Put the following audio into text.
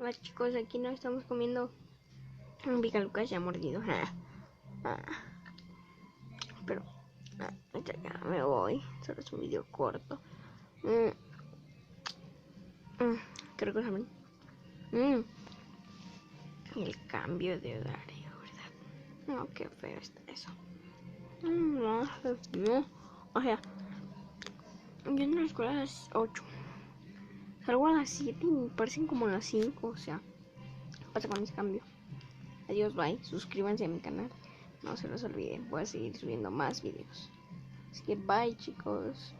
Hola chicos, aquí nos estamos comiendo un Picalucas ya mordido. Pero ya me voy. Solo es un video corto. Creo que saben. El cambio de horario, ¿verdad? No, qué feo está eso. No. O sea, yo en la escuela a las 8. Salgo a las 7 y me parecen como a las 5. O sea, ¿qué pasa con ese cambio? Adiós, bye. Suscríbanse a mi canal. No se los olviden. Voy a seguir subiendo más videos. Así que bye, chicos.